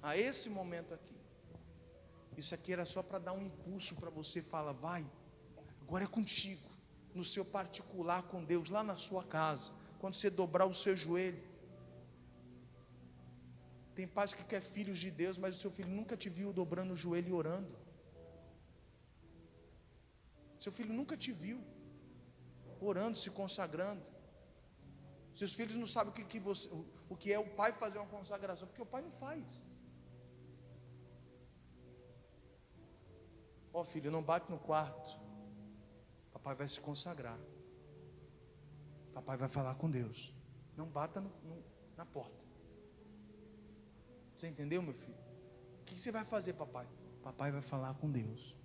a esse momento aqui. Isso aqui era só para dar um impulso para você falar, vai, agora é contigo, no seu particular com Deus, lá na sua casa, quando você dobrar o seu joelho. Tem pais que quer filhos de Deus, mas o seu filho nunca te viu dobrando o joelho e orando. Seu filho nunca te viu orando, se consagrando. Seus filhos não sabem o que é o pai fazer uma consagração, porque o pai não faz. Ó, filho, não bate no quarto. Papai vai se consagrar. Papai vai falar com Deus. Não bata na porta. Você entendeu, meu filho? O que você vai fazer, papai? Papai vai falar com Deus.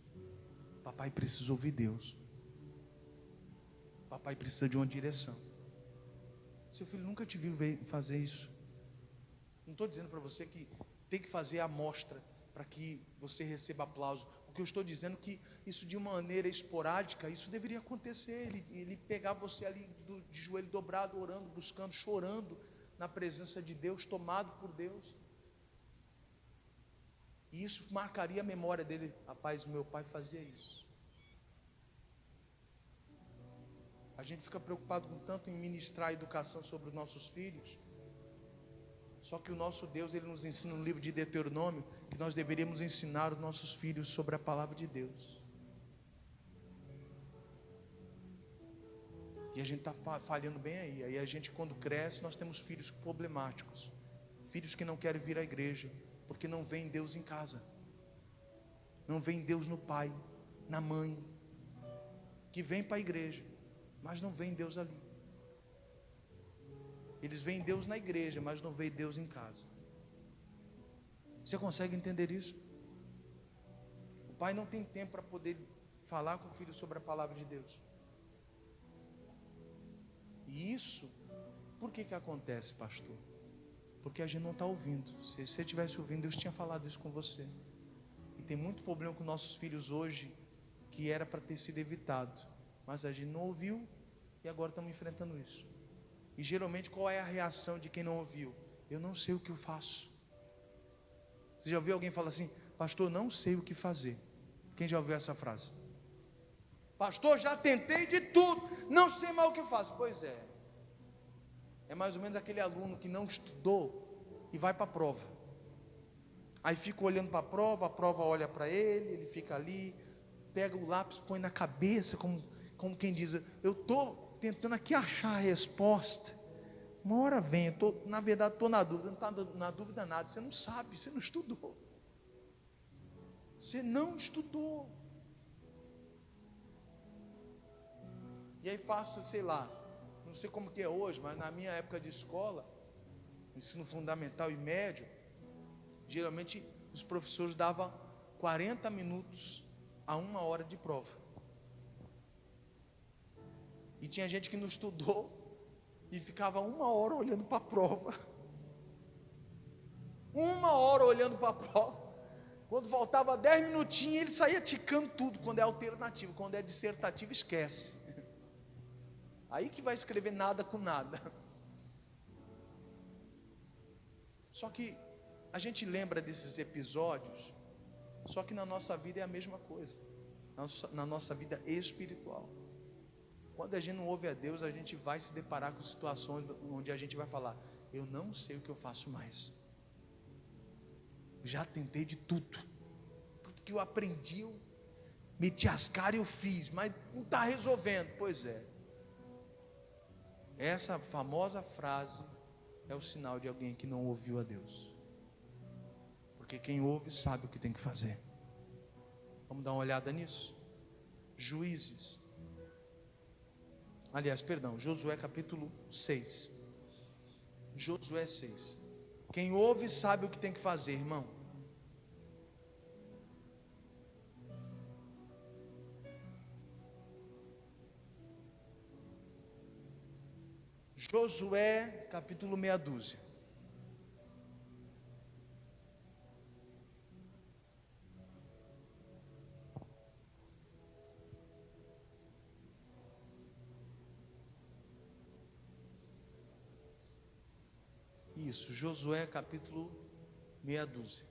Papai precisa ouvir Deus. Papai precisa de uma direção. Seu filho nunca te viu fazer isso. Não estou dizendo para você que tem que fazer a amostra para que você receba aplauso. O que eu estou dizendo é que isso de uma maneira esporádica, isso deveria acontecer. Ele pegar você ali de joelho dobrado, orando, buscando, chorando na presença de Deus, tomado por Deus. E isso marcaria a memória dele. Rapaz, meu pai fazia isso. A gente fica preocupado com tanto em ministrar a educação sobre os nossos filhos. Só que o nosso Deus, Ele nos ensina no livro de Deuteronômio, que nós deveríamos ensinar os nossos filhos sobre a palavra de Deus. E a gente está falhando bem aí. Aí a gente, quando cresce, nós temos filhos problemáticos. Filhos que não querem vir à igreja, porque não veem Deus em casa. Não veem Deus no pai, na mãe. Que vem para a igreja, mas não veem Deus ali. Eles veem Deus na igreja, mas não veem Deus em casa. Você consegue entender isso? O pai não tem tempo para poder falar com o filho sobre a palavra de Deus. E isso, por que acontece, pastor? Porque a gente não está ouvindo. Se você estivesse ouvindo, Deus tinha falado isso com você. E tem muito problema com nossos filhos hoje, que era para ter sido evitado, mas a gente não ouviu, e agora estamos enfrentando isso. E geralmente qual é a reação de quem não ouviu? Eu não sei o que eu faço. Você já ouviu alguém falar assim, pastor, não sei o que fazer? Quem já ouviu essa frase? Pastor, já tentei de tudo, não sei mais o que faço. Pois é. É mais ou menos aquele aluno que não estudou e vai para a prova. Aí fica olhando para a prova olha para ele fica ali, pega o lápis, põe na cabeça, como quem diz, eu estou tentando aqui achar a resposta. Uma hora vem, na verdade estou na dúvida. Não está na dúvida nada, você não sabe, você não estudou. Você não estudou. E aí faça, sei lá, não sei como que é hoje, mas na minha época de escola, ensino fundamental e médio, geralmente os professores davam 40 minutos a 1 hora de prova. E tinha gente que não estudou e ficava 1 hora olhando para a prova. 1 hora olhando para a prova. Quando faltava 10 minutinhos, ele saía ticando tudo. Quando é alternativo, quando é dissertativo, esquece. Aí que vai escrever nada com nada. Só que a gente lembra desses episódios, só que na nossa vida é a mesma coisa. Na nossa vida espiritual. Quando a gente não ouve a Deus, a gente vai se deparar com situações onde a gente vai falar, eu não sei o que eu faço mais. Já tentei de tudo. Tudo que eu aprendi, eu meti as caras e eu fiz, mas não está resolvendo. Pois é. Essa famosa frase é o sinal de alguém que não ouviu a Deus. Porque quem ouve sabe o que tem que fazer. Vamos dar uma olhada nisso? Juízes. Aliás, perdão, Josué capítulo 6. Josué 6. Quem ouve sabe o que tem que fazer, irmão. Josué capítulo meia dúzia. Isso, Josué capítulo Meia dúzia.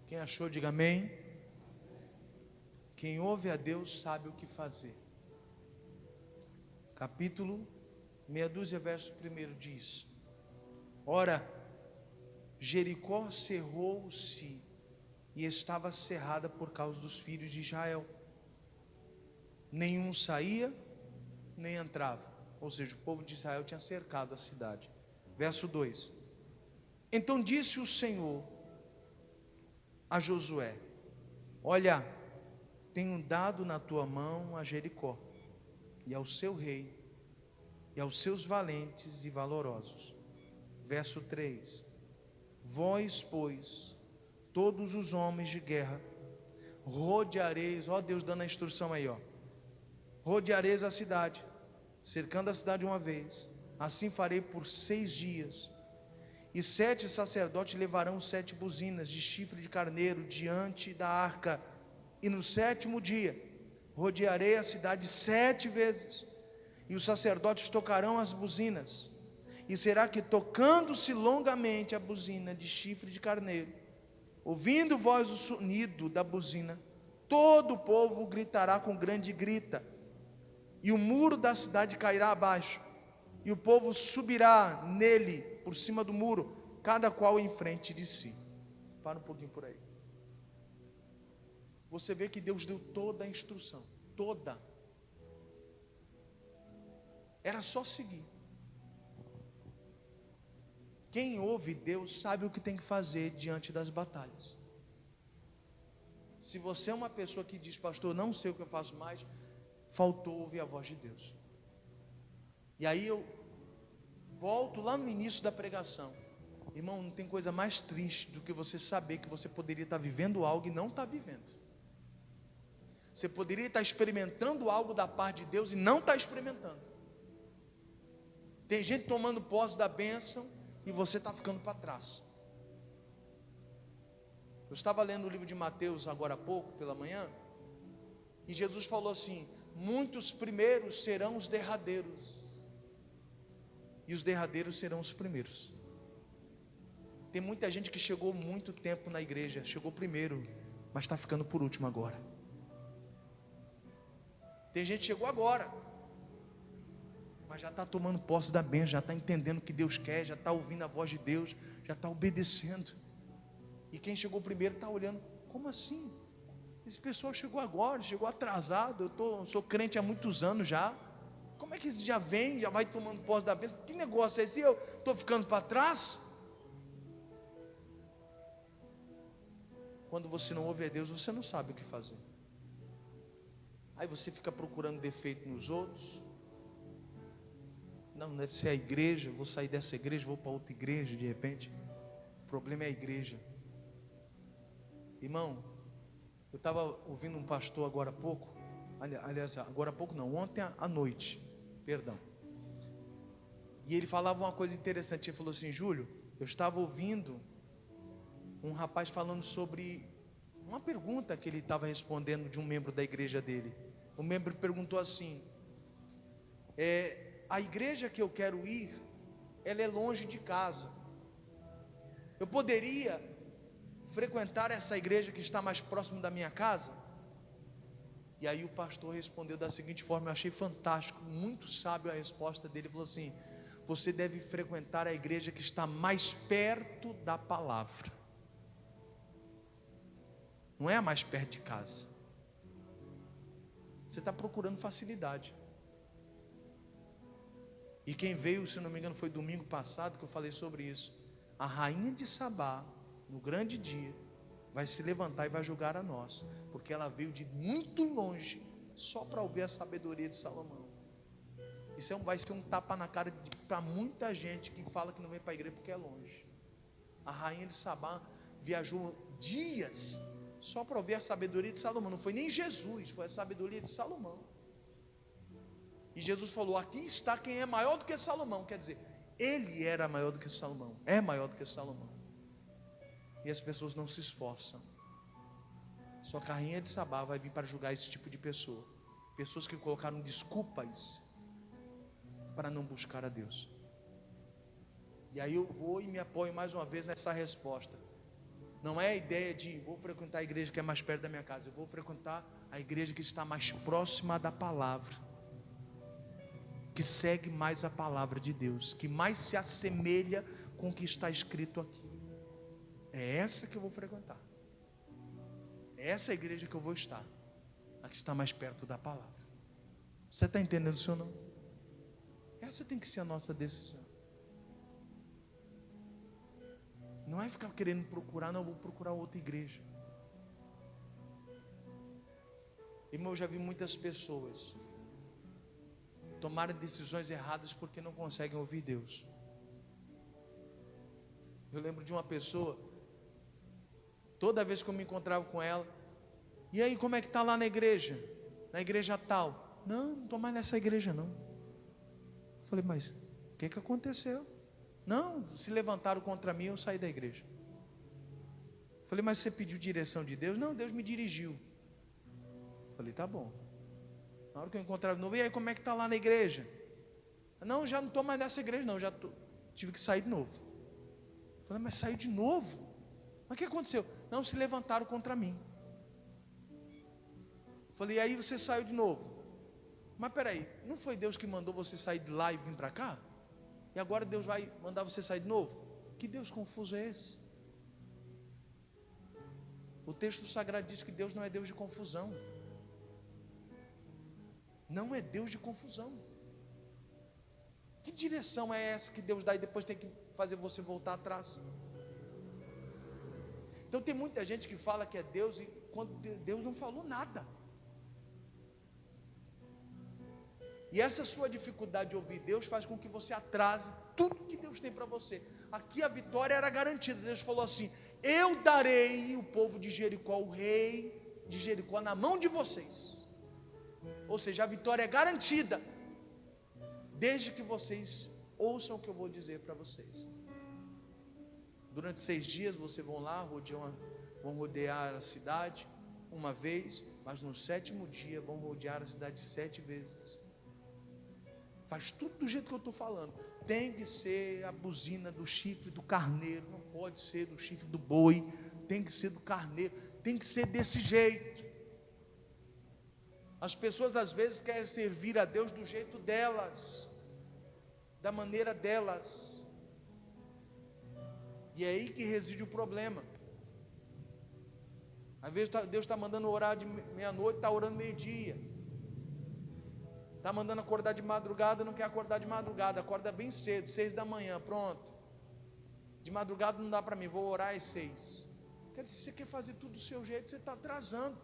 Quem achou, diga amém. Quem ouve a Deus sabe o que fazer. Capítulo meia dúzia, verso 1 diz: Ora, Jericó cerrou-se e estava cerrada por causa dos filhos de Israel. Nenhum saía, nem entrava. Ou seja, o povo de Israel tinha cercado a cidade. Verso 2: Então disse o Senhor a Josué: Olha, tenho dado na tua mão a Jericó, e ao seu rei, e aos seus valentes e valorosos. Verso 3: Vós, pois, todos os homens de guerra, rodeareis, ó Deus dando a instrução aí, ó, rodeareis a cidade, cercando a cidade uma vez. Assim farei por 6 dias. E 7 sacerdotes levarão 7 buzinas de chifre de carneiro diante da arca. E no 7º dia rodearei a cidade 7 vezes. E os sacerdotes tocarão as buzinas. E será que, tocando-se longamente a buzina de chifre de carneiro, ouvindo voz o sonido da buzina, todo o povo gritará com grande grita, e o muro da cidade cairá abaixo, e o povo subirá nele por cima do muro, cada qual em frente de si. Para um pouquinho por aí. Você vê que Deus deu toda a instrução, toda. Era só seguir. Quem ouve Deus sabe o que tem que fazer diante das batalhas. Se você é uma pessoa que diz: pastor, não sei o que eu faço mais, faltou ouvir a voz de Deus. E aí eu volto lá no início da pregação. Irmão, não tem coisa mais triste do que você saber que você poderia estar vivendo algo e não está vivendo. Você poderia estar experimentando algo da parte de Deus e não está experimentando. Tem gente tomando posse da bênção e você está ficando para trás. Eu estava lendo o livro de Mateus agora há pouco, pela manhã, e Jesus falou assim: muitos primeiros serão os derradeiros, e os derradeiros serão os primeiros. Tem muita gente que chegou muito tempo na igreja, chegou primeiro, mas está ficando por último agora. Tem gente que chegou agora, mas já está tomando posse da bênção, já está entendendo o que Deus quer, já está ouvindo a voz de Deus, já está obedecendo. E quem chegou primeiro está olhando: como assim? Esse pessoal chegou agora, chegou atrasado, eu sou crente há muitos anos já. Como é que já vem, já vai tomando posse da bênção? Que negócio é esse? Eu estou ficando para trás? Quando você não ouve a Deus, você não sabe o que fazer. Aí você fica procurando defeito nos outros. Não, deve ser a igreja, vou sair dessa igreja, vou para outra igreja de repente. O problema é a igreja. Irmão, eu estava ouvindo um pastor agora há pouco, aliás, agora há pouco não, ontem à noite, perdão. E ele falava uma coisa interessante, ele falou assim: Júlio, eu estava ouvindo um rapaz falando sobre uma pergunta que ele estava respondendo de um membro da igreja dele. O membro perguntou assim: a igreja que eu quero ir, ela é longe de casa. Eu poderia frequentar essa igreja que está mais próximo da minha casa? E aí o pastor respondeu da seguinte forma, eu achei fantástico, muito sábio a resposta dele. Ele falou assim: você deve frequentar a igreja que está mais perto da palavra, não é a mais perto de casa. Você está procurando facilidade. E quem veio, se não me engano, foi domingo passado que eu falei sobre isso. A rainha de Sabá, no grande dia, vai se levantar e vai julgar a nós, porque ela veio de muito longe só para ouvir a sabedoria de Salomão. Isso vai ser um tapa na cara para muita gente que fala que não vem para a igreja porque é longe. A rainha de Sabá, viajou dias só para ouvir a sabedoria de Salomão. Não foi nem Jesus, foi a sabedoria de Salomão. E Jesus falou: aqui está quem é maior do que Salomão. Quer dizer, ele era maior do que Salomão, é maior do que Salomão. E as pessoas não se esforçam. Só que a rainha de Sabá vai vir para julgar esse tipo de pessoa. Pessoas que colocaram desculpas para não buscar a Deus. E aí eu vou e me apoio mais uma vez nessa resposta. Não é a ideia de vou frequentar a igreja que é mais perto da minha casa. Eu vou frequentar a igreja que está mais próxima da palavra, que segue mais a palavra de Deus, que mais se assemelha com o que está escrito aqui. É essa que eu vou frequentar. É essa a igreja que eu vou estar, a que está mais perto da palavra. Você está entendendo isso ou não? Essa tem que ser a nossa decisão. Não é ficar querendo procurar, não, vou procurar outra igreja. Irmão, eu já vi muitas pessoas tomarem decisões erradas porque não conseguem ouvir Deus. Eu lembro de uma pessoa, toda vez que eu me encontrava com ela: e aí, como é que está lá na igreja? Na igreja tal? Não estou mais nessa igreja não. Eu falei: mas o que aconteceu? Não, se levantaram contra mim, eu saí da igreja. Eu falei: mas você pediu direção de Deus? Não, Deus me dirigiu. Eu falei: tá bom. Na hora que eu encontrava de novo: e aí, como é que está lá na igreja? Não, já não estou mais nessa igreja não, tive que sair de novo. Eu falei: mas saiu de novo? Mas o que aconteceu? Não, se levantaram contra mim. Eu falei: e aí você saiu de novo? Mas peraí, não foi Deus que mandou você sair de lá e vir para cá? E agora Deus vai mandar você sair de novo? Que Deus confuso é esse? O texto sagrado diz que Deus não é Deus de confusão. Não é Deus de confusão. Que direção é essa que Deus dá e depois tem que fazer você voltar atrás? Então tem muita gente que fala que é Deus e quando Deus não falou nada. E essa sua dificuldade de ouvir Deus faz com que você atrase tudo que Deus tem para você. Aqui a vitória era garantida. Deus falou assim: eu darei o povo de Jericó, o rei de Jericó, na mão de vocês. Ou seja, a vitória é garantida, desde que vocês ouçam o que eu vou dizer para vocês. Durante 6 dias vocês vão lá, vão rodear a cidade uma vez, mas no 7º dia vão rodear a cidade 7 vezes. Faz tudo do jeito que eu estou falando. Tem que ser a buzina do chifre do carneiro, não pode ser do chifre do boi, tem que ser do carneiro, tem que ser desse jeito. As pessoas às vezes querem servir a Deus do jeito delas, da maneira delas, e é aí que reside o problema. Às vezes Deus está mandando orar de meia-noite, está orando meio-dia. Está mandando acordar de madrugada, não quer acordar de madrugada, acorda bem cedo, 6 da manhã, pronto. De madrugada não dá para mim, vou orar às 6. Quer dizer, se você quer fazer tudo do seu jeito, você está atrasando.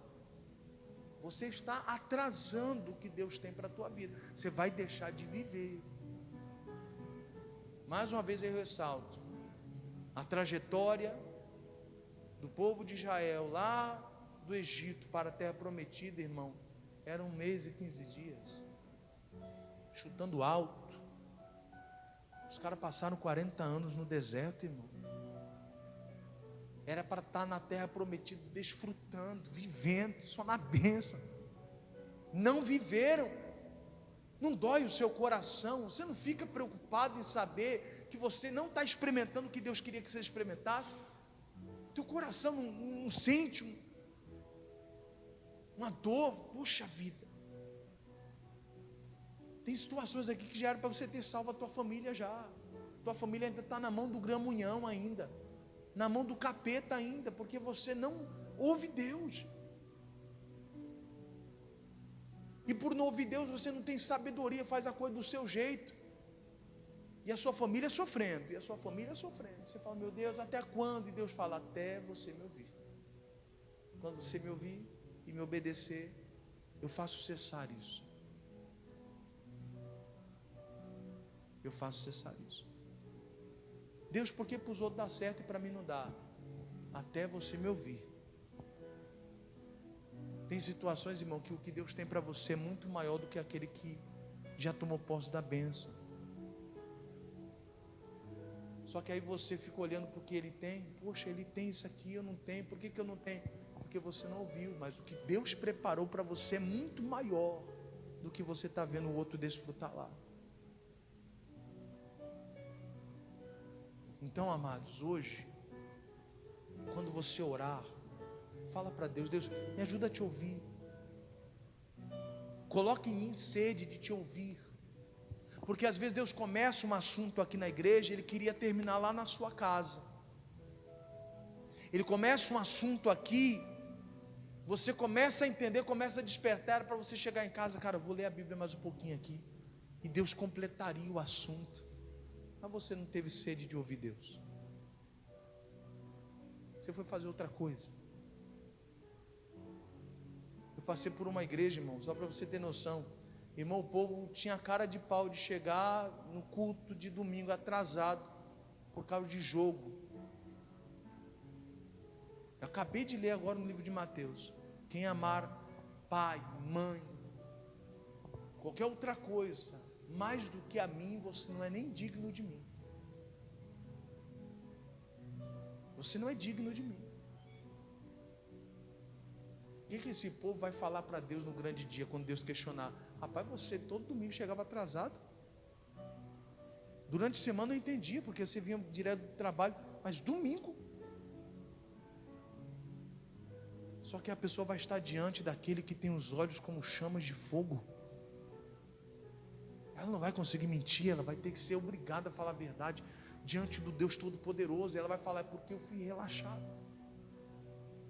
Você está atrasando o que Deus tem para a tua vida. Você vai deixar de viver. Mais uma vez eu ressalto, a trajetória do povo de Israel lá do Egito para a terra prometida, irmão, era 1 mês e 15 dias. Chutando alto. Os caras passaram 40 anos no deserto, irmão. Era para estar na terra prometida, desfrutando, vivendo, só na bênção. Não viveram. Não dói o seu coração? Você não fica preocupado em saber que você não está experimentando o que Deus queria que você experimentasse? Teu coração não sente uma dor? Puxa vida. Tem situações aqui que já era para você ter salvo a tua família já. Tua família ainda está na mão do gramunhão ainda, na mão do capeta ainda, porque você não ouve Deus. E por não ouvir Deus, você não tem sabedoria, faz a coisa do seu jeito. E a sua família sofrendo, e a sua família sofrendo. Você fala: meu Deus, até quando? E Deus fala: até você me ouvir. Quando você me ouvir e me obedecer, eu faço cessar isso. Eu faço cessar isso. Deus, por que para os outros dá certo e para mim não dá? até você me ouvir. Tem situações, irmão, que o que Deus tem para você é muito maior do que aquele que já tomou posse da bênção. Só que aí você fica olhando para o que ele tem. Poxa, ele tem isso aqui, eu não tenho. Por que eu não tenho? Porque você não ouviu. Mas o que Deus preparou para você é muito maior do que você está vendo o outro desfrutar lá. Então, amados, hoje, quando você orar, fala para Deus: Deus, me ajuda a te ouvir. Coloque em mim sede de te ouvir. Porque às vezes Deus começa um assunto aqui na igreja, Ele queria terminar lá na sua casa. Ele começa um assunto aqui, você começa a entender, começa a despertar para você chegar em casa. Cara, vou ler a Bíblia mais um pouquinho aqui, e Deus completaria o assunto. Mas você não teve sede de ouvir Deus. Você foi fazer outra coisa. Eu passei por uma igreja, irmão, só para você ter noção. Irmão, o povo tinha cara de pau de chegar no culto de domingo atrasado, por causa de jogo. Eu acabei de ler agora no livro de Mateus: quem amar pai, mãe, qualquer outra coisa, mais do que a mim, você não é nem digno de mim. Você não é digno de mim. O que esse povo vai falar para Deus no grande dia, quando Deus questionar? Rapaz, você todo domingo chegava atrasado. Durante a semana eu entendia, porque você vinha direto do trabalho, mas domingo. Só que a pessoa vai estar diante daquele que tem os olhos como chamas de fogo. Ela não vai conseguir mentir, ela vai ter que ser obrigada a falar a verdade diante do Deus Todo-Poderoso. E ela vai falar: é porque eu fui relaxado,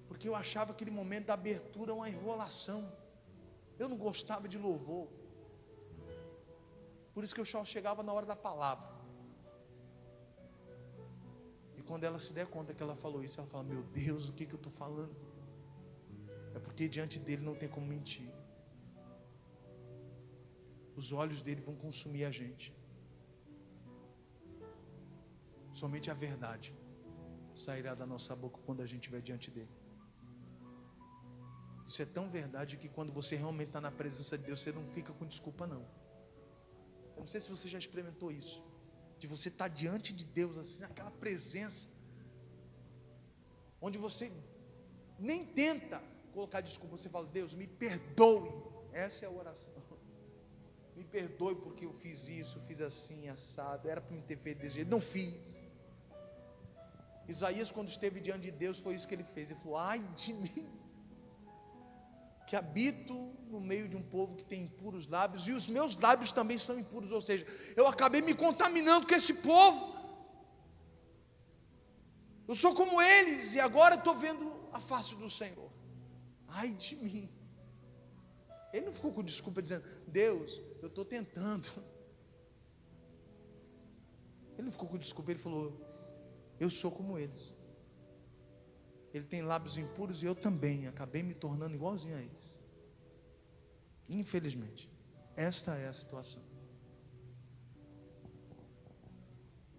porque eu achava aquele momento da abertura uma enrolação, eu não gostava de louvor, por isso que eu só chegava na hora da palavra. E quando ela se der conta que ela falou isso, ela fala: meu Deus, o que eu estou falando? É porque diante dele não tem como mentir. Os olhos dele vão consumir a gente. Somente a verdade sairá da nossa boca quando a gente estiver diante dele. Isso é tão verdade que quando você realmente está na presença de Deus, você não fica com desculpa não. Eu não sei se você já experimentou isso, de você estar diante de Deus assim, naquela presença, onde você nem tenta colocar desculpa. Você fala: Deus, me perdoe. Essa é a oração. Me perdoe porque eu fiz isso, eu fiz assim, assado, era para me ter feito desse jeito, não fiz. Isaías, quando esteve diante de Deus, foi isso que ele fez. Ele falou: ai de mim, que habito no meio de um povo que tem impuros lábios, e os meus lábios também são impuros. Ou seja, eu acabei me contaminando com esse povo. Eu sou como eles, e agora estou vendo a face do Senhor. Ai de mim. Ele não ficou com desculpa dizendo: Deus, eu estou tentando. Ele não ficou com desculpa, ele falou: eu sou como eles. Ele tem lábios impuros e eu também. Acabei me tornando igualzinho a eles. Infelizmente, esta é a situação.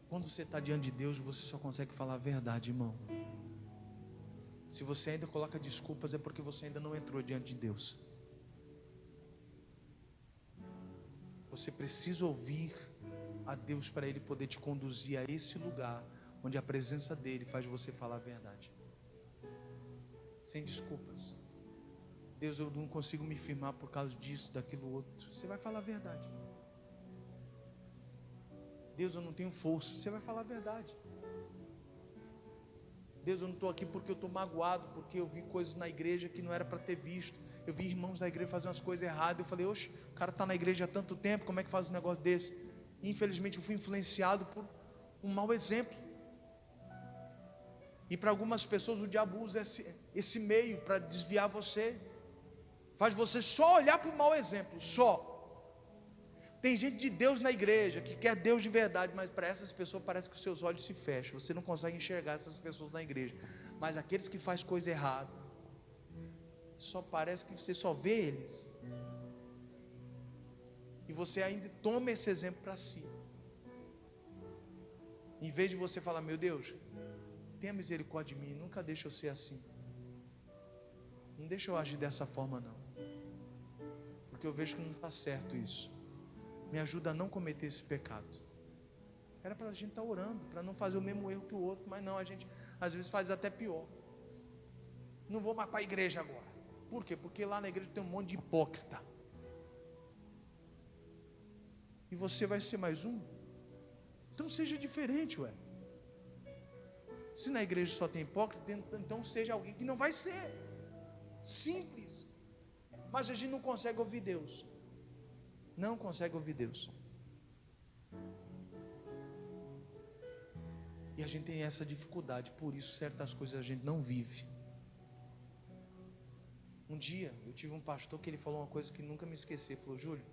Quando você está diante de Deus, você só consegue falar a verdade, irmão. Se você ainda coloca desculpas, é porque você ainda não entrou diante de Deus. Você precisa ouvir a Deus para Ele poder te conduzir a esse lugar onde a presença dEle faz você falar a verdade. Sem desculpas. Deus, eu não consigo me firmar por causa disso, daquilo outro. Você vai falar a verdade. Deus, eu não tenho força. Você vai falar a verdade. Deus, eu não estou aqui porque eu estou magoado, porque eu vi coisas na igreja que não era para ter visto. Eu vi irmãos da igreja fazer umas coisas erradas. Eu falei: oxe, o cara está na igreja há tanto tempo, como é que faz um negócio desse? E, infelizmente eu fui influenciado por um mau exemplo. E para algumas pessoas o diabo usa esse meio para desviar você. Faz você só olhar para o mau exemplo, só. Tem gente de Deus na igreja, que quer Deus de verdade, mas para essas pessoas parece que os seus olhos se fecham. Você não consegue enxergar essas pessoas na igreja. Mas aqueles que fazem coisa errada, só parece que você só vê eles. E você ainda toma esse exemplo para si. Em vez de você falar: meu Deus, tenha misericórdia de mim, nunca deixa eu ser assim. Não deixa eu agir dessa forma não. Porque eu vejo que não está certo isso. Me ajuda a não cometer esse pecado. Era para a gente estar orando, para não fazer o mesmo erro que o outro, mas não, a gente às vezes faz até pior. Não vou mais para a igreja agora. Por quê? Porque lá na igreja tem um monte de hipócrita. E você vai ser mais um? Então seja diferente, ué. Se na igreja só tem hipócrita, então seja alguém que não vai ser. Simples. Mas a gente não consegue ouvir Deus. Não consegue ouvir Deus. E a gente tem essa dificuldade, por isso certas coisas a gente não vive. Um dia eu tive um pastor que ele falou uma coisa que nunca me esqueci. Ele falou: Júlio,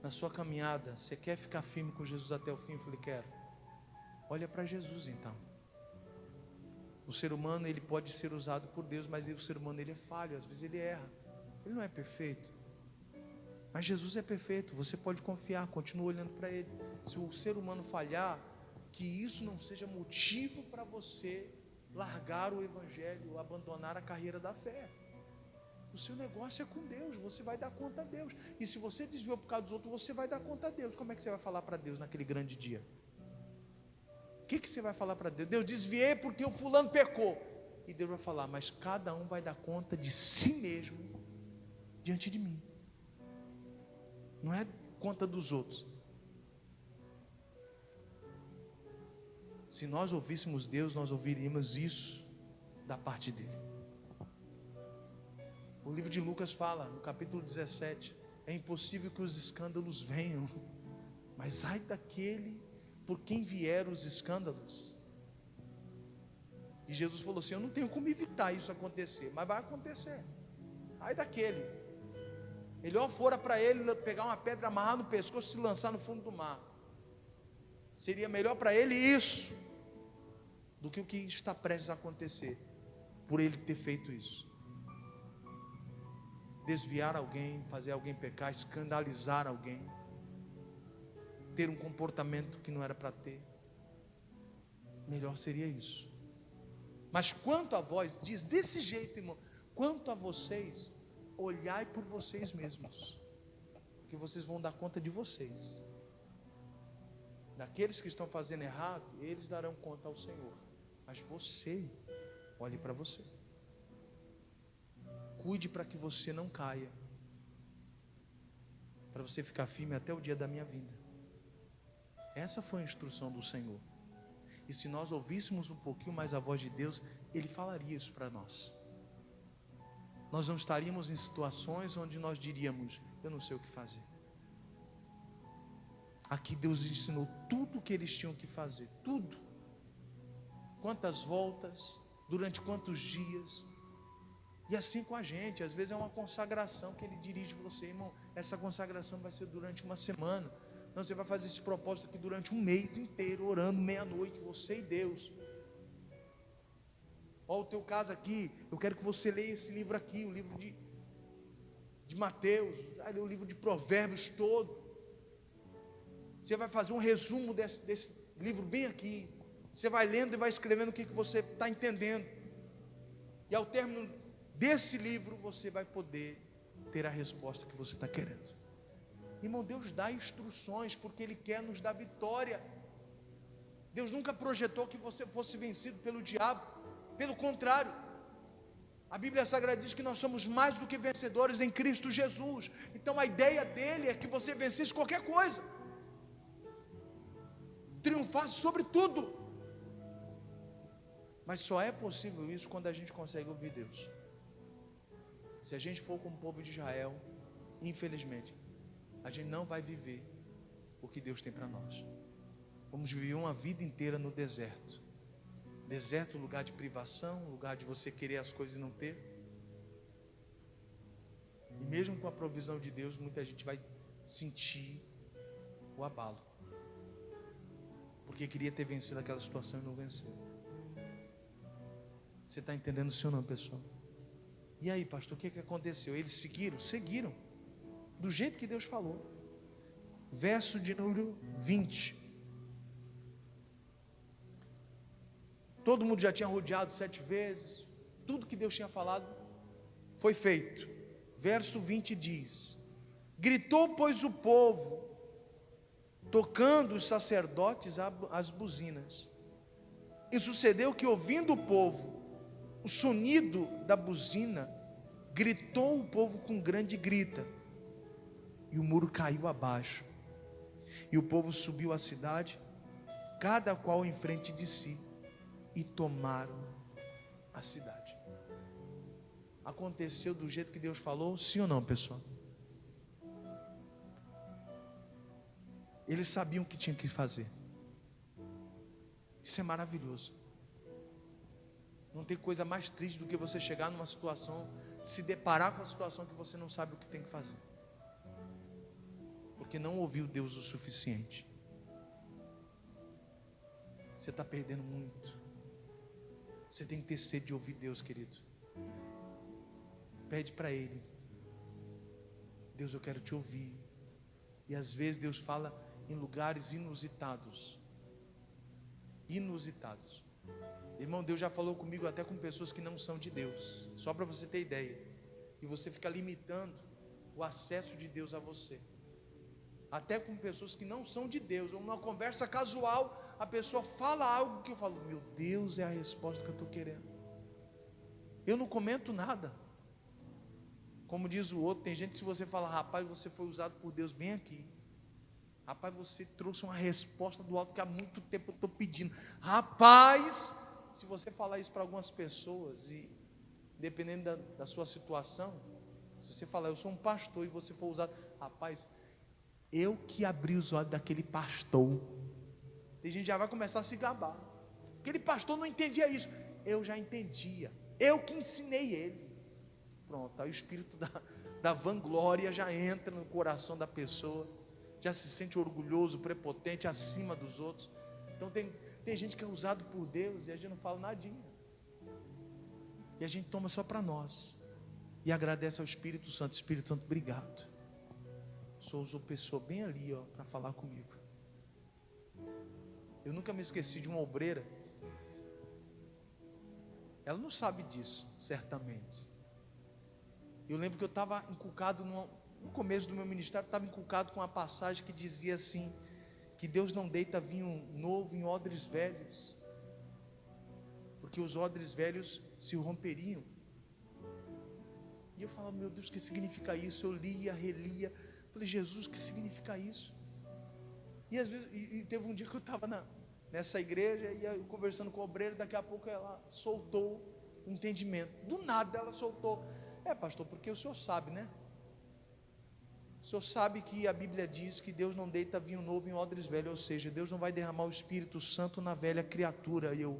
na sua caminhada, você quer ficar firme com Jesus até o fim? Eu falei: quero. Olha para Jesus então. O ser humano, ele pode ser usado por Deus, mas o ser humano, ele é falho, às vezes ele erra. Ele não é perfeito. Mas Jesus é perfeito, você pode confiar, continua olhando para Ele. Se o ser humano falhar, que isso não seja motivo para você largar o Evangelho, abandonar a carreira da fé. O seu negócio é com Deus, você vai dar conta a Deus. E se você desviou por causa dos outros, você vai dar conta a Deus. Como é que você vai falar para Deus naquele grande dia? O que você vai falar para Deus? Deus, desviei porque o fulano pecou. E Deus vai falar: mas cada um vai dar conta de si mesmo diante de mim. Não é conta dos outros. Se nós ouvíssemos Deus, nós ouviríamos isso da parte dele. O livro de Lucas fala, no capítulo 17, é impossível que os escândalos venham, mas ai daquele por quem vieram os escândalos. E Jesus falou assim: eu não tenho como evitar isso acontecer, mas vai acontecer. Ai daquele. Melhor fora para ele pegar uma pedra, amarrar no pescoço e se lançar no fundo do mar. Seria melhor para ele isso do que o que está prestes a acontecer, por ele ter feito isso. Desviar alguém, fazer alguém pecar, escandalizar alguém, ter um comportamento que não era para ter. Melhor seria isso. Mas quanto a vós, diz desse jeito, irmão, quanto a vocês, olhai por vocês mesmos, que vocês vão dar conta de vocês. Daqueles que estão fazendo errado, eles darão conta ao Senhor. Mas você, olhe para você. Cuide para que você não caia, para você ficar firme até o dia da minha vinda. Essa foi a instrução do Senhor. E se nós ouvíssemos um pouquinho mais a voz de Deus, Ele falaria isso para nós. Nós não estaríamos em situações onde nós diríamos: eu não sei o que fazer. Aqui Deus ensinou tudo o que eles tinham que fazer, tudo. Quantas voltas, durante quantos dias. E assim com a gente, às vezes é uma consagração que Ele dirige você: irmão, essa consagração vai ser durante uma semana. Não, você vai fazer esse propósito aqui durante um mês inteiro, orando meia-noite, você e Deus. Olha o teu caso aqui, eu quero que você leia esse livro aqui, o livro de Mateus, vai ler o livro de Provérbios todo. Você vai fazer um resumo desse livro bem aqui. Você vai lendo e vai escrevendo o que você está entendendo. E ao término desse livro, você vai poder ter a resposta que você está querendo. Irmão, Deus dá instruções porque Ele quer nos dar vitória. Deus nunca projetou que você fosse vencido pelo diabo. Pelo contrário, a Bíblia Sagrada diz que nós somos mais do que vencedores em Cristo Jesus. Então a ideia dele é que você vencesse qualquer coisa, triunfasse sobre tudo. Mas só é possível isso quando a gente consegue ouvir Deus. Se a gente for como o povo de Israel, infelizmente, a gente não vai viver o que Deus tem para nós. Vamos viver uma vida inteira no deserto. Deserto, lugar de privação, lugar de você querer as coisas e não ter. E mesmo com a provisão de Deus, muita gente vai sentir o abalo, porque queria ter vencido aquela situação e não venceu. Você está entendendo sim ou não, pessoal? E aí, pastor, o que aconteceu? Eles seguiram do jeito que Deus falou. Verso de número 20. Todo mundo já tinha rodeado 7 vezes. Tudo que Deus tinha falado foi feito. Verso 20 diz: gritou, pois, o povo, tocando os sacerdotes as buzinas. E sucedeu que, ouvindo o povo o sonido da buzina, gritou o povo com grande grita, e o muro caiu abaixo, e o povo subiu à cidade, cada qual em frente de si, e tomaram a cidade. Aconteceu do jeito que Deus falou, sim ou não, pessoal? Eles sabiam o que tinham que fazer. Isso é maravilhoso. Não tem coisa mais triste do que você chegar numa situação, se deparar com uma situação que você não sabe o que tem que fazer, porque não ouviu Deus o suficiente. Você está perdendo muito. Você tem que ter sede de ouvir Deus, querido. Pede para Ele: Deus, eu quero te ouvir. E às vezes Deus fala em lugares inusitados. Inusitados. Irmão, Deus já falou comigo até com pessoas que não são de Deus, só para você ter ideia. E você fica limitando o acesso de Deus a você. Até com pessoas que não são de Deus, ou numa conversa casual, a pessoa fala algo que eu falo: meu Deus, é a resposta que eu estou querendo. Eu não comento nada. Como diz o outro, tem gente que, se você fala: rapaz, você foi usado por Deus bem aqui. Rapaz, você trouxe uma resposta do alto que há muito tempo eu estou pedindo. Rapaz, se você falar isso para algumas pessoas, e dependendo da sua situação, se você falar: eu sou um pastor, e você for usado, rapaz, eu que abri os olhos daquele pastor. Tem gente que já vai começar a se gabar. Aquele pastor não entendia isso. Eu já entendia. Eu que ensinei ele. Pronto, aí o espírito da vanglória já entra no coração da pessoa. Já se sente orgulhoso, prepotente, acima dos outros. Então tem gente que é usado por Deus e a gente não fala nadinha. E a gente toma só para nós. E agradece ao Espírito Santo. Espírito Santo, obrigado. Só usou pessoa bem ali, para falar comigo. Eu nunca me esqueci de uma obreira. Ela não sabe disso, certamente. Eu lembro que eu estava inculcado no começo do meu ministério, estava inculcado com uma passagem que dizia assim: que Deus não deita vinho novo em odres velhos, porque os odres velhos se romperiam. E eu falava: meu Deus, o que significa isso? Eu lia, relia. Falei: Jesus, o que significa isso? E às vezes, teve um dia que eu estava nessa igreja, e eu conversando com o obreiro, daqui a pouco ela soltou o entendimento. Do nada ela soltou: pastor, porque o senhor sabe, né? O senhor sabe que a Bíblia diz que Deus não deita vinho novo em odres velhos, ou seja, Deus não vai derramar o Espírito Santo na velha criatura. E eu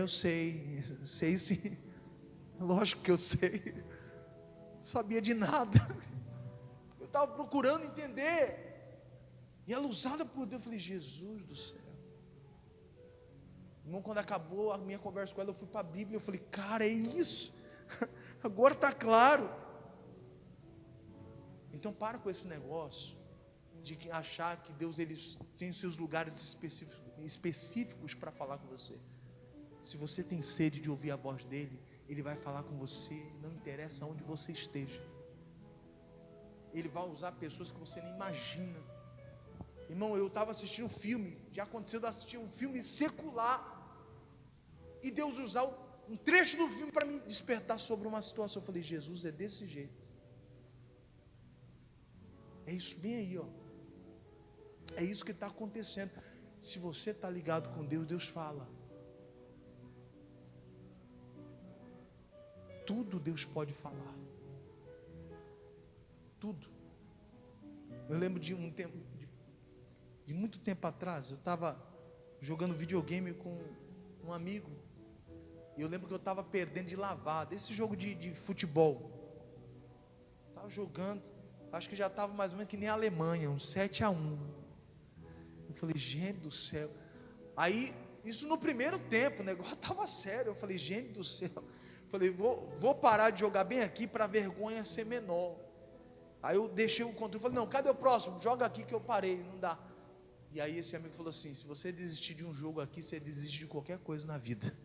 sei sim, lógico que eu sei, não sabia de nada, eu estava procurando entender, e ela usada por Deus. Eu falei: Jesus do céu. Irmão, quando acabou a minha conversa com ela, eu fui para a Bíblia, eu falei: cara, é isso, agora está claro. Então para com esse negócio de achar que Deus ele tem os seus lugares específicos para falar com você. Se você tem sede de ouvir a voz dele, ele vai falar com você, não interessa onde você esteja. Ele vai usar pessoas que você nem imagina. Irmão, eu estava assistindo um filme, já aconteceu de assistir um filme secular, e Deus usar um trecho do filme para me despertar sobre uma situação. Eu falei: Jesus, é desse jeito. É isso bem aí, é isso que está acontecendo. Se você está ligado com Deus, Deus fala. Tudo Deus pode falar. Tudo. Eu lembro de muito tempo atrás, eu estava jogando videogame com um amigo, e eu lembro que eu estava perdendo de lavada, esse jogo de futebol. Estava jogando, acho que já estava mais ou menos que nem a Alemanha, uns 7-1. Eu falei: gente do céu. Aí, isso no primeiro tempo, o negócio estava sério. Eu falei: gente do céu. Eu falei: vou parar de jogar bem aqui para a vergonha ser menor. Aí eu deixei o controle, falei: não, cadê o próximo? Joga aqui que eu parei, não dá. E aí esse amigo falou assim: se você desistir de um jogo aqui, você desiste de qualquer coisa na vida.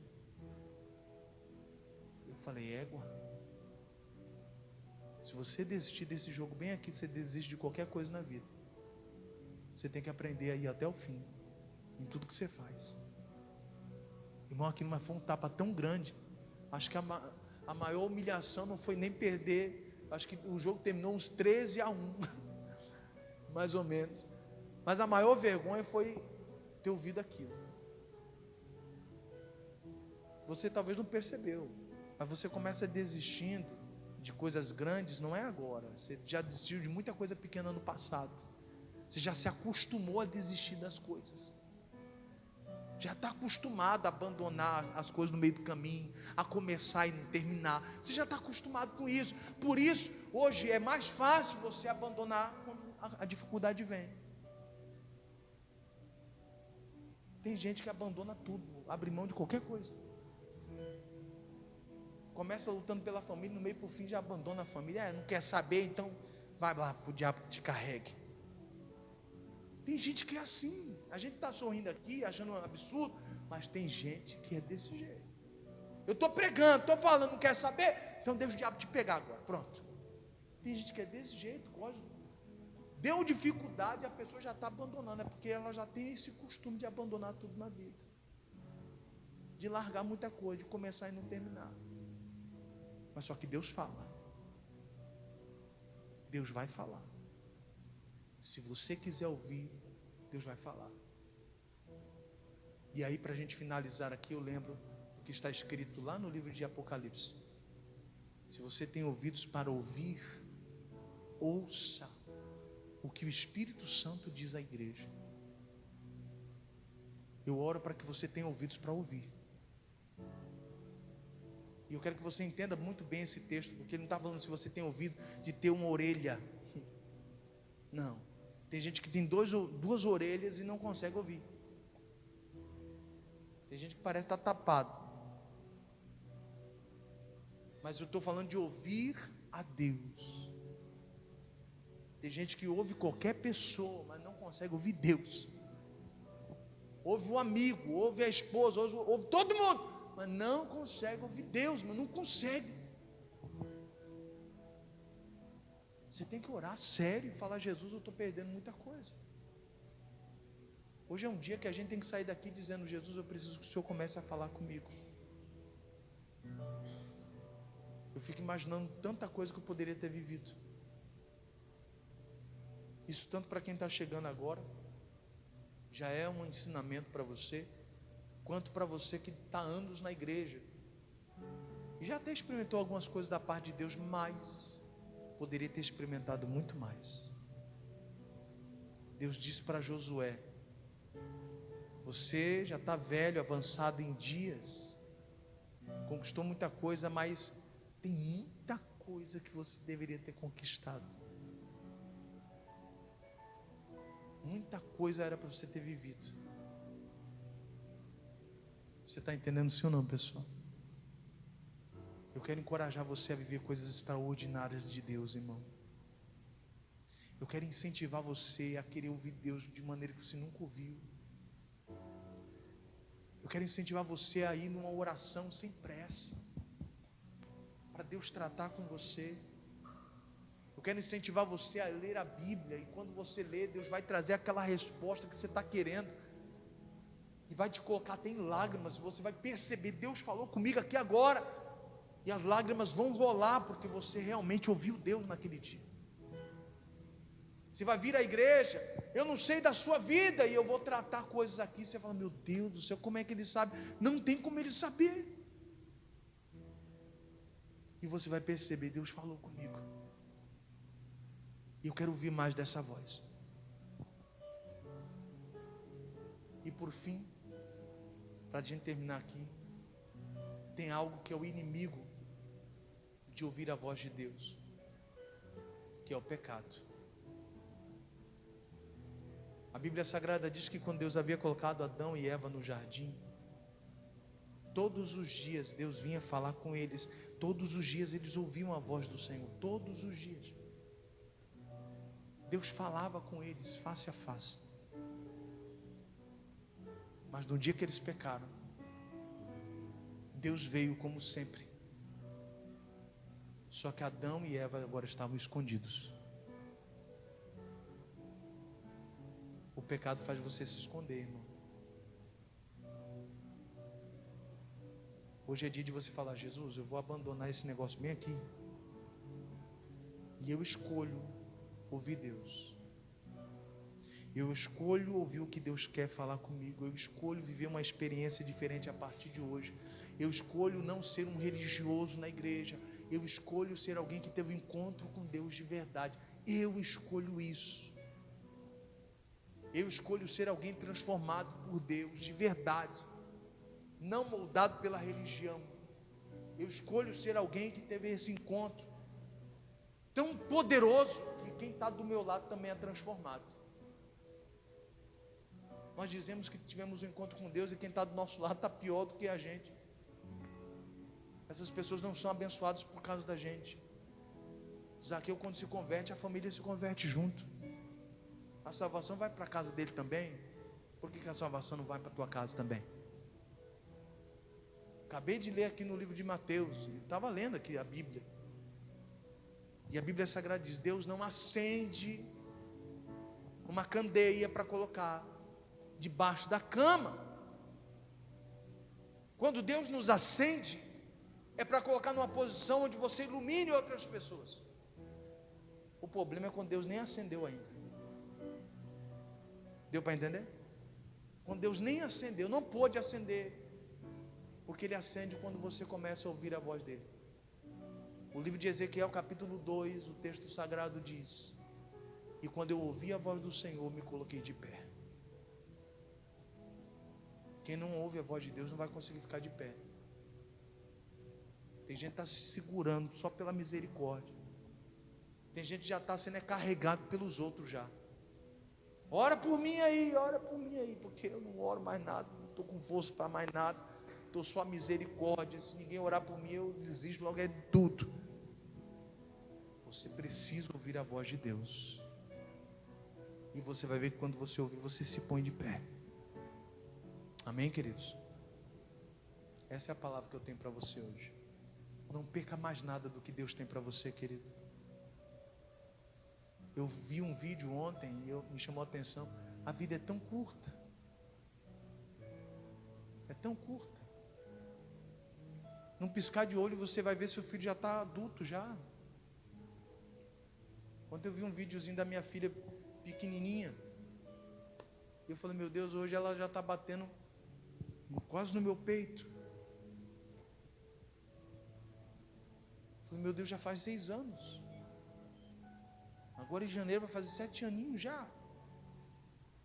Eu falei: égua, se você desistir desse jogo bem aqui, você desiste de qualquer coisa na vida. Você tem que aprender a ir até o fim, em tudo que você faz. Irmão, aquilo mas foi um tapa tão grande. Acho que a maior humilhação não foi nem perder. Acho que o jogo terminou uns 13-1, mais ou menos. Mas a maior vergonha foi ter ouvido aquilo. Você talvez não percebeu, mas você começa desistindo de coisas grandes, não é agora. Você já desistiu de muita coisa pequena no passado. Você já se acostumou a desistir das coisas. Já está acostumado a abandonar as coisas no meio do caminho, a começar e não terminar. Você já está acostumado com isso. Por isso, hoje é mais fácil você abandonar quando a dificuldade vem. Tem gente que abandona tudo, abre mão de qualquer coisa. Começa lutando pela família, no meio por fim já abandona a família. Não quer saber, então vai lá para o diabo que te carregue. Tem gente que é assim. A gente está sorrindo aqui, achando um absurdo, mas tem gente que é desse jeito. Eu estou pregando, estou falando, não quer saber? Então deixa o diabo te pegar agora, pronto. Tem gente que é desse jeito, gosta. Deu dificuldade, a pessoa já está abandonando, é porque ela já tem esse costume de abandonar tudo na vida, de largar muita coisa, de começar e não terminar. Mas só que Deus fala, Deus vai falar. Se você quiser ouvir, Deus vai falar. E aí, para a gente finalizar aqui, eu lembro o que está escrito lá no livro de Apocalipse. Se você tem ouvidos para ouvir, ouça o que o Espírito Santo diz à igreja. Eu oro para que você tenha ouvidos para ouvir. E eu quero que você entenda muito bem esse texto, porque ele não está falando se você tem ouvido de ter uma orelha. Não. Tem gente que tem duas orelhas e não consegue ouvir. Tem gente que parece estar tapado. Mas eu estou falando de ouvir a Deus. Tem gente que ouve qualquer pessoa, mas não consegue ouvir Deus. Ouve o amigo, ouve a esposa, ouve todo mundo, mas não consegue ouvir Deus, mas não consegue. Você tem que orar sério e falar: Jesus, eu estou perdendo muita coisa. Hoje é um dia que a gente tem que sair daqui dizendo: Jesus, eu preciso que o Senhor comece a falar comigo. Eu fico imaginando tanta coisa que eu poderia ter vivido. Isso tanto para quem está chegando agora, já é um ensinamento para você, quanto para você que está anos na igreja, e já até experimentou algumas coisas da parte de Deus, mas poderia ter experimentado muito mais. Deus disse para Josué: você já está velho, avançado em dias, conquistou muita coisa, mas tem muita coisa que você deveria ter conquistado. Muita coisa era para você ter vivido. Você está entendendo sim ou não, pessoal? Eu quero encorajar você a viver coisas extraordinárias de Deus, irmão. Eu quero incentivar você a querer ouvir Deus de maneira que você nunca ouviu. Eu quero incentivar você a ir numa oração sem pressa, para Deus tratar com você. Eu quero incentivar você a ler a Bíblia, e quando você lê, Deus vai trazer aquela resposta que você está querendo, e vai te colocar até em lágrimas. Você vai perceber: Deus falou comigo aqui agora, e as lágrimas vão rolar, porque você realmente ouviu Deus naquele dia. Você vai vir à igreja: eu não sei da sua vida, e eu vou tratar coisas aqui. Você fala: meu Deus do céu, como é que ele sabe? Não tem como ele saber. E você vai perceber: Deus falou comigo, e eu quero ouvir mais dessa voz. E por fim, para a gente terminar aqui, tem algo que é o inimigo de ouvir a voz de Deus, que é o pecado. A Bíblia Sagrada diz que quando Deus havia colocado Adão e Eva no jardim, todos os dias Deus vinha falar com eles, todos os dias eles ouviam a voz do Senhor, todos os dias. Deus falava com eles face a face. Mas no dia que eles pecaram, Deus veio como sempre. Só que Adão e Eva agora estavam escondidos. O pecado faz você se esconder, irmão. Hoje é dia de você falar: Jesus, eu vou abandonar esse negócio bem aqui, e eu escolho ouvir Deus. Eu escolho ouvir o que Deus quer falar comigo. Eu escolho viver uma experiência diferente a partir de hoje. Eu escolho não ser um religioso na igreja. Eu escolho ser alguém que teve um encontro com Deus de verdade. Eu escolho isso. Eu escolho ser alguém transformado por Deus de verdade, não moldado pela religião. Eu escolho ser alguém que teve esse encontro tão poderoso que quem está do meu lado também é transformado. Nós dizemos que tivemos um encontro com Deus e quem está do nosso lado está pior do que a gente. Essas pessoas não são abençoadas por causa da gente. Zaqueu, quando se converte, a família se converte junto. A salvação vai para a casa dele também. Por que a salvação não vai para a tua casa também? Acabei de ler aqui no livro de Mateus, estava lendo aqui a Bíblia, e a Bíblia Sagrada diz: Deus não acende uma candeia para colocar debaixo da cama. Quando Deus nos acende, é para colocar numa posição onde você ilumine outras pessoas. O problema é quando Deus nem acendeu ainda. Deu para entender? Quando Deus nem acendeu, não pôde acender, porque Ele acende quando você começa a ouvir a voz dEle. O livro de Ezequiel, capítulo 2, o texto sagrado diz: e quando eu ouvi a voz do Senhor, me coloquei de pé. Quem não ouve a voz de Deus não vai conseguir ficar de pé. Tem gente que está se segurando só pela misericórdia. Tem gente que já está sendo carregado pelos outros já. Ora por mim aí, porque eu não oro mais nada, não estou com força para mais nada, estou só a misericórdia. Se ninguém orar por mim, eu desisto logo de tudo. Você precisa ouvir a voz de Deus, e você vai ver que quando você ouvir, você se põe de pé. Amém, queridos? Essa é a palavra que eu tenho para você hoje. Não perca mais nada do que Deus tem para você, querido. Eu vi um vídeo ontem e me chamou a atenção. A vida é tão curta. É tão curta. Num piscar de olho você vai ver seu filho já está adulto já. Ontem eu vi um videozinho da minha filha pequenininha. E eu falei: meu Deus, hoje ela já está batendo quase no meu peito. Eu falei: meu Deus, já faz 6 anos. Agora em janeiro vai fazer 7 aninhos já.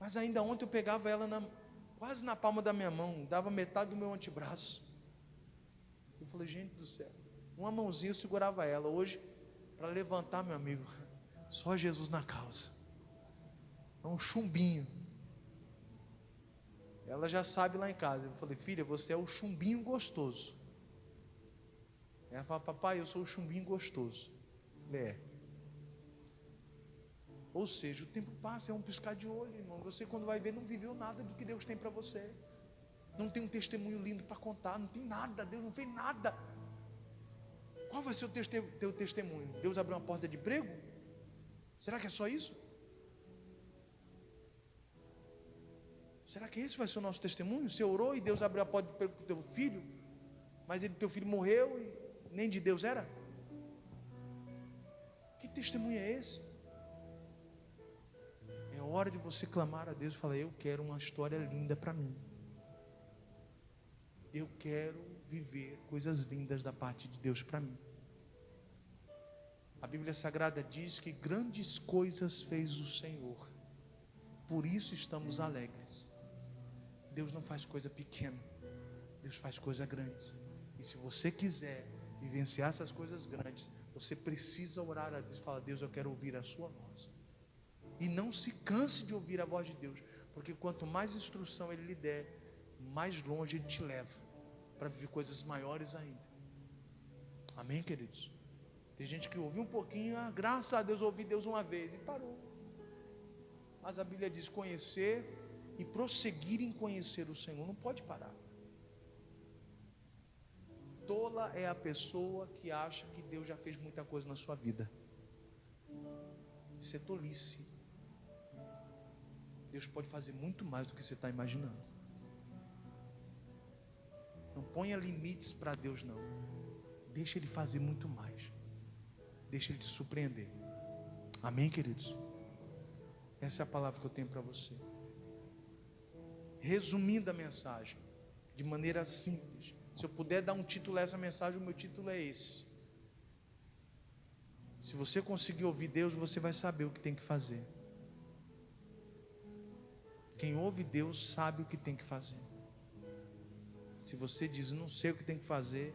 Mas ainda ontem eu pegava ela quase na palma da minha mão, dava metade do meu antebraço. Eu falei: gente do céu, uma mãozinha eu segurava ela. Hoje, para levantar, meu amigo, só Jesus na causa. É um chumbinho. Ela já sabe lá em casa. Eu falei: filha, você é o chumbinho gostoso. Ela fala: papai, eu sou o chumbinho gostoso. Eu falei: é. Ou seja, o tempo passa, é um piscar de olho, irmão. Você, quando vai ver, não viveu nada do que Deus tem para você. Não tem um testemunho lindo para contar, não tem nada. Deus não fez nada. Qual vai ser o teu testemunho? Deus abriu uma porta de emprego? Será que é só isso? Será que esse vai ser o nosso testemunho? Você orou e Deus abriu a porta de emprego para o teu filho, mas teu filho morreu e nem de Deus era? Que testemunho é esse? É hora de você clamar a Deus e falar: eu quero uma história linda para mim. Eu quero viver coisas lindas da parte de Deus para mim. A Bíblia Sagrada diz que grandes coisas fez o Senhor, por isso estamos alegres. Deus não faz coisa pequena, Deus faz coisa grande. E se você quiser vivenciar essas coisas grandes, você precisa orar a Deus e falar: Deus, eu quero ouvir a sua voz. E não se canse de ouvir a voz de Deus, porque quanto mais instrução Ele lhe der, mais longe Ele te leva, para viver coisas maiores ainda. Amém, queridos? Tem gente que ouviu um pouquinho, graças a Deus ouvi Deus uma vez e parou. Mas a Bíblia diz: conhecer e prosseguir em conhecer o Senhor. Não pode parar. Tola é a pessoa que acha que Deus já fez muita coisa na sua vida. Isso é tolice. Deus pode fazer muito mais do que você está imaginando. Não ponha limites para Deus, não. Deixa Ele fazer muito mais. Deixa Ele te surpreender. Amém, queridos? Essa é a palavra que eu tenho para você. Resumindo a mensagem, de maneira simples. Se eu puder dar um título a essa mensagem, o meu título é esse. Se você conseguir ouvir Deus, você vai saber o que tem que fazer. Quem ouve Deus sabe o que tem que fazer. Se você diz, não sei o que tem que fazer,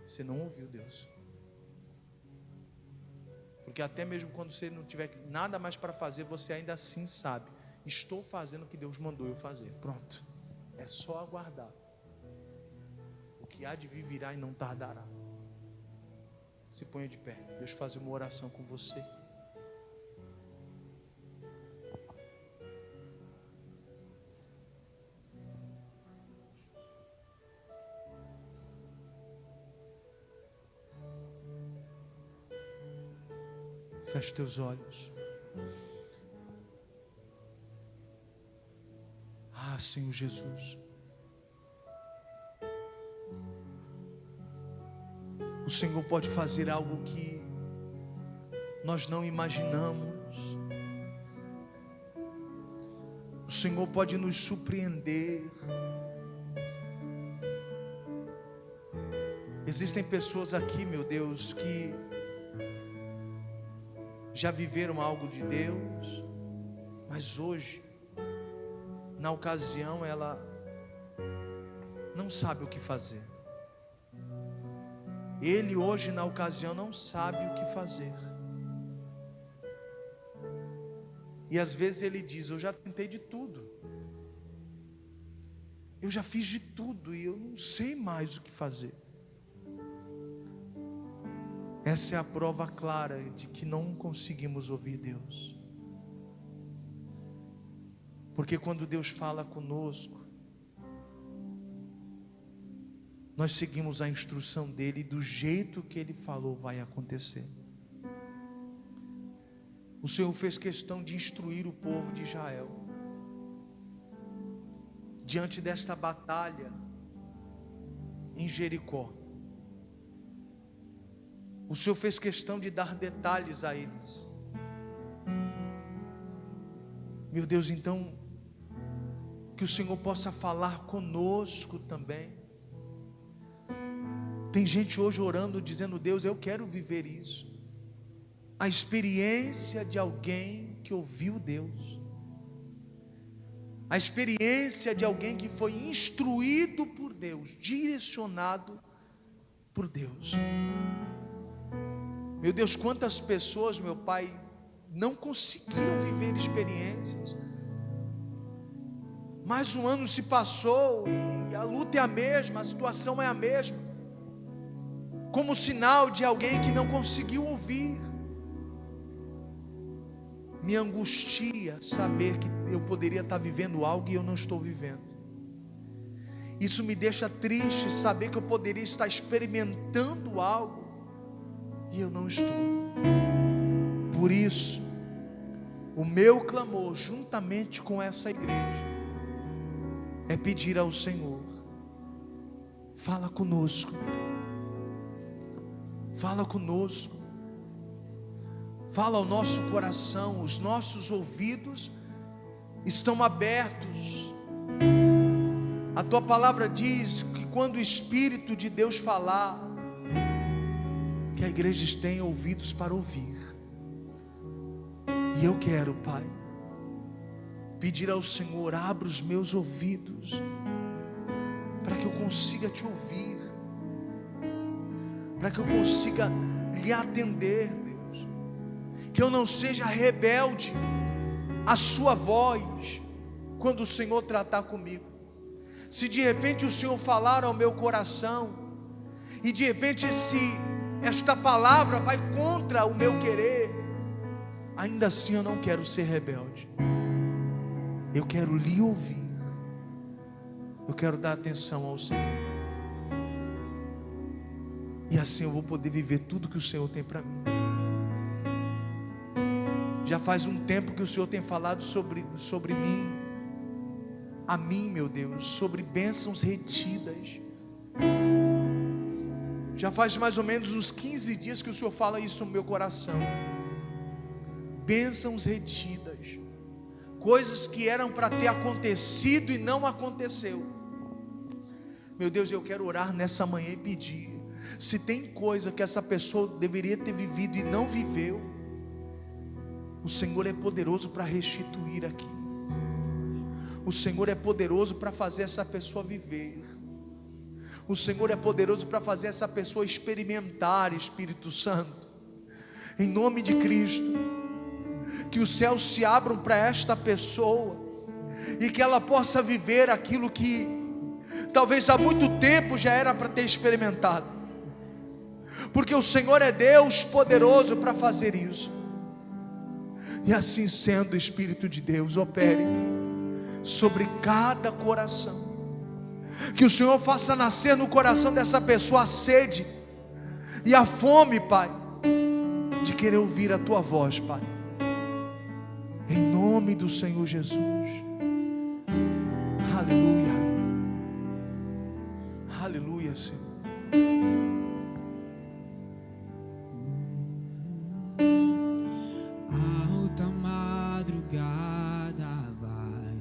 você não ouviu Deus. Porque até mesmo quando você não tiver nada mais para fazer, você ainda assim sabe, estou fazendo o que Deus mandou eu fazer. Pronto. É só aguardar. O que há de vir virá e não tardará. Se ponha de pé. Deixa eu fazer uma oração com você. Feche teus olhos. Ah, Senhor Jesus. O Senhor pode fazer algo que nós não imaginamos. O Senhor pode nos surpreender. Existem pessoas aqui, meu Deus, que já viveram algo de Deus, mas hoje, na ocasião, ela não sabe o que fazer. Ele hoje, na ocasião, não sabe o que fazer. E às vezes ele diz, eu já tentei de tudo. Eu já fiz de tudo e eu não sei mais o que fazer. Essa é a prova clara de que não conseguimos ouvir Deus. Porque quando Deus fala conosco, nós seguimos a instrução dele e do jeito que ele falou vai acontecer. O Senhor fez questão de instruir o povo de Israel. Diante desta batalha em Jericó. O Senhor fez questão de dar detalhes a eles. Meu Deus, então, que o Senhor possa falar conosco também. Tem gente hoje orando, dizendo, Deus, eu quero viver isso. A experiência de alguém que ouviu Deus. A experiência de alguém que foi instruído por Deus, direcionado por Deus. Meu Deus, quantas pessoas, meu Pai, não conseguiram viver experiências. Mais um ano se passou e a luta é a mesma, a situação é a mesma. Como sinal de alguém que não conseguiu ouvir. Me angustia saber que eu poderia estar vivendo algo e eu não estou vivendo. Isso me deixa triste saber que eu poderia estar experimentando algo e eu não estou. Por isso, o meu clamor, juntamente com essa igreja, é pedir ao Senhor, fala conosco, fala conosco, fala ao nosso coração, os nossos ouvidos estão abertos. A tua palavra diz que quando o Espírito de Deus falar, que a igreja tenha ouvidos para ouvir. E eu quero, Pai, pedir ao Senhor, abra os meus ouvidos, para que eu consiga te ouvir, para que eu consiga lhe atender, Deus, que eu não seja rebelde à sua voz, quando o Senhor tratar comigo. Se de repente o Senhor falar ao meu coração, e de repente esta palavra vai contra o meu querer, ainda assim eu não quero ser rebelde. Eu quero lhe ouvir. Eu quero dar atenção ao Senhor. E assim eu vou poder viver tudo que o Senhor tem para mim. Já faz um tempo que o Senhor tem falado sobre mim, a mim, meu Deus, sobre bênçãos retidas. Já faz mais ou menos uns 15 dias que o Senhor fala isso no meu coração. Bênçãos retidas, coisas que eram para ter acontecido e não aconteceu. Meu Deus, eu quero orar nessa manhã e pedir, se tem coisa que essa pessoa deveria ter vivido e não viveu, o Senhor é poderoso para restituir aqui. O Senhor é poderoso para fazer essa pessoa viver. O Senhor é poderoso para fazer essa pessoa experimentar, Espírito Santo. Em nome de Cristo, que os céus se abram para esta pessoa e que ela possa viver aquilo que talvez há muito tempo já era para ter experimentado, porque o Senhor é Deus poderoso para fazer isso. E assim sendo, Espírito de Deus, opere sobre cada coração, que o Senhor faça nascer no coração dessa pessoa a sede e a fome, Pai, de querer ouvir a Tua voz, Pai, em nome do Senhor Jesus. Aleluia, aleluia, Senhor. Alta madrugada vai,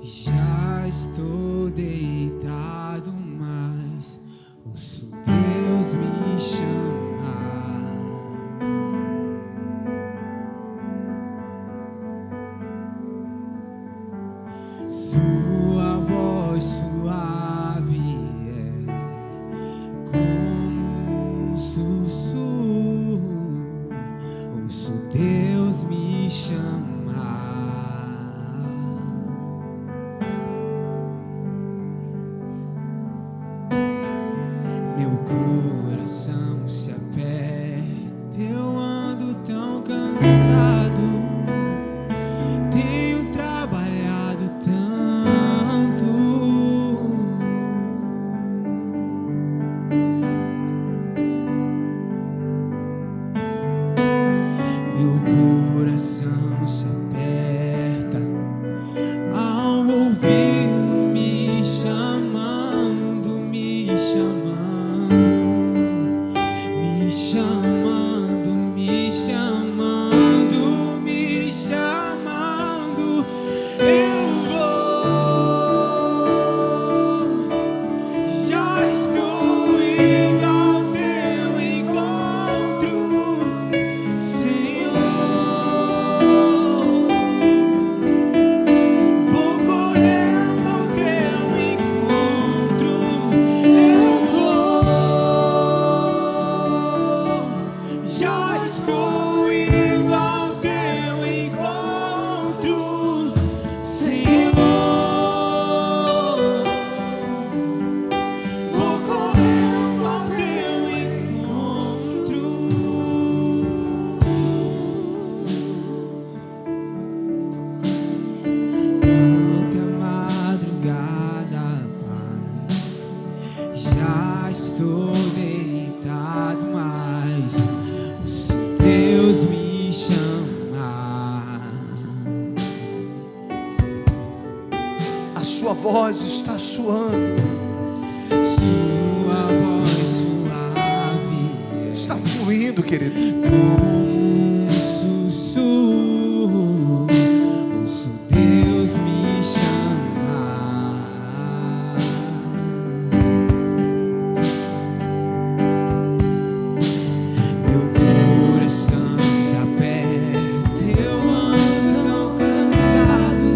já estou deitado, mas ouço Deus me chamar. Sua voz suave é como um sussurro, ouço Deus me chamar. Meu coração se aperta, eu ando tão cansado, tenho trabalhado tanto. Meu coração se aperta ao ouvir me chamando, me chamando, me chamando, me chamando, me chamando. Eu vou, já estou indo ao teu encontro, Senhor. Vou correndo ao teu encontro. Eu vou, já estou indo ao teu encontro, Senhor. Vou correndo ao teu encontro. Alta madrugada, Pai, já estou deitado, mas ouço Deus me chamar. A sua voz está soando, Sua voz suave está fluindo, querido. como um sussurro, ouço Deus me chamar. Meu coração se aperta, eu ando tão cansado,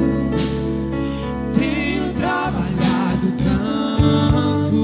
tenho trabalhado tanto.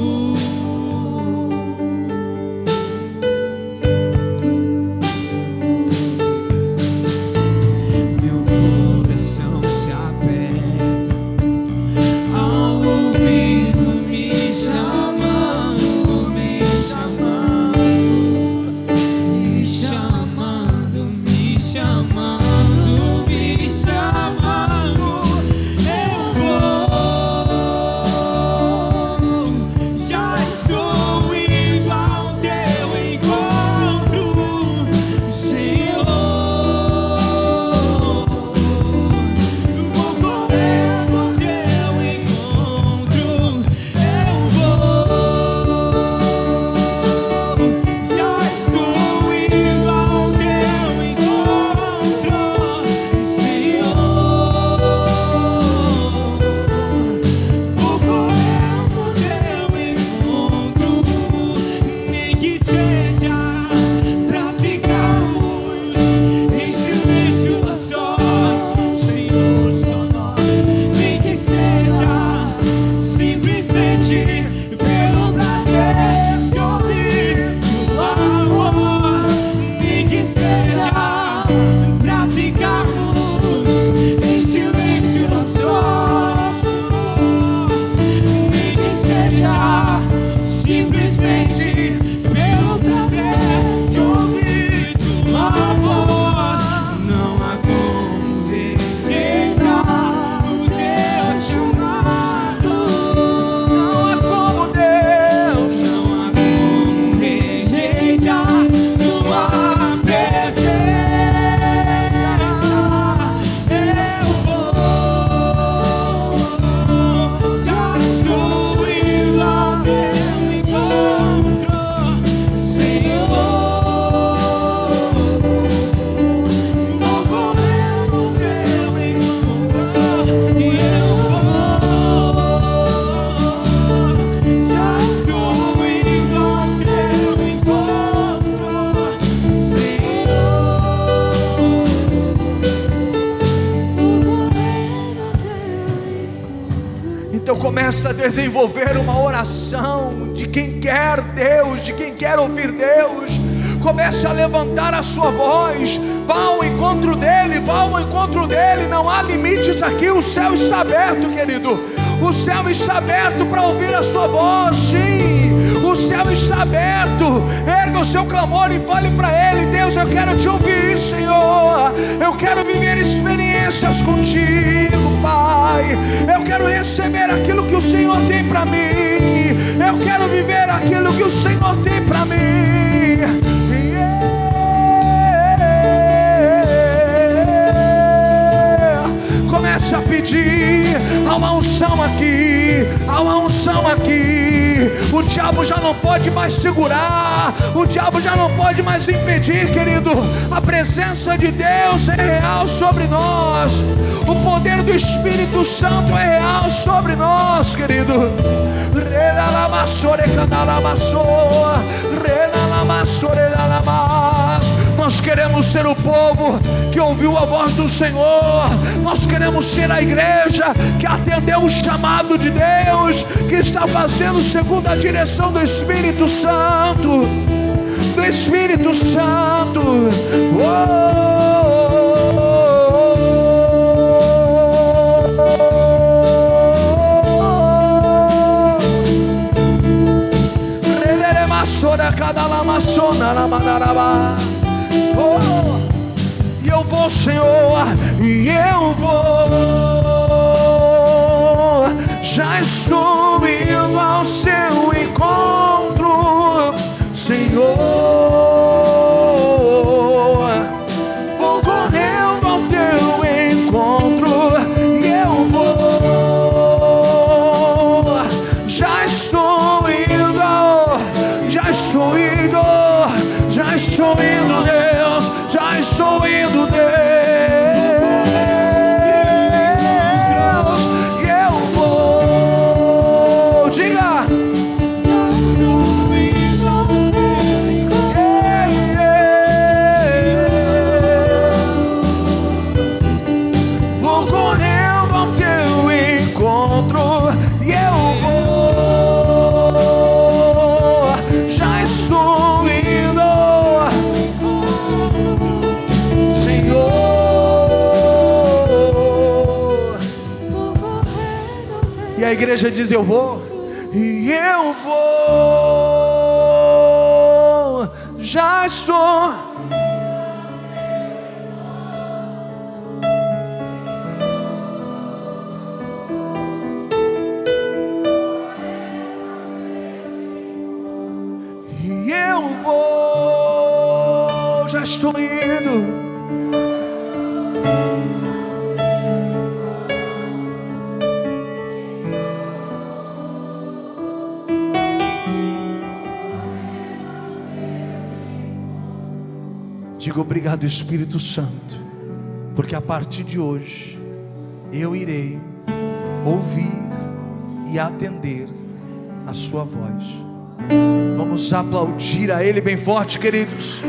simplesmente pelo prazer de ouvir tua voz. Não há como rejeitar o teu chamado. Não há como, Deus. Não há como rejeitar tua presença. Eu vou, já estou indo ao teu encontro, Senhor. Vou correr no teu encontro e eu vou, já estou indo ao teu encontro, Então começa a desenvolver uma oração de quem quer Deus, de quem quer ouvir Deus. Comece a levantar a sua voz. Vá ao encontro dele, vá ao encontro dele. Não há limites aqui, o céu está aberto, querido. O céu está aberto para ouvir a sua voz, sim. O céu está aberto. Erga o seu clamor e fale para ele: Deus, eu quero te ouvir, Senhor. Eu quero viver experiências contigo, Pai. Eu quero receber aquilo que o Senhor tem para mim. Eu quero viver aquilo que o Senhor tem para mim. Comece a pedir. Há uma unção aqui, há uma unção aqui. O diabo já não pode mais segurar, o diabo já não pode mais impedir, querido. A presença de Deus é real sobre nós. O poder do Espírito Santo é real sobre nós, querido. Nós queremos ser o povo que ouviu a voz do Senhor. Nós queremos ser a igreja que atendeu o chamado de Deus, que está fazendo segundo a direção do Espírito Santo. Do Espírito Santo. E eu vou, Senhor, e eu vou. Já estou indo ao seu encontro, Senhor. Vou correndo ao teu encontro e eu vou. Já estou indo, já estou indo, já estou indo, Deus, já estou indo, Deus. E eu vou, diga. já estou indo ao teu encontro. Vou correndo ao teu encontro e eu vou. Já estou indo, Senhor. E a igreja diz: eu vou. E eu vou. Já estou. E eu vou, já estou indo. Diga obrigado, Espírito Santo, porque a partir de hoje eu irei ouvir e atender a sua voz. Vamos aplaudir a Ele bem forte, queridos.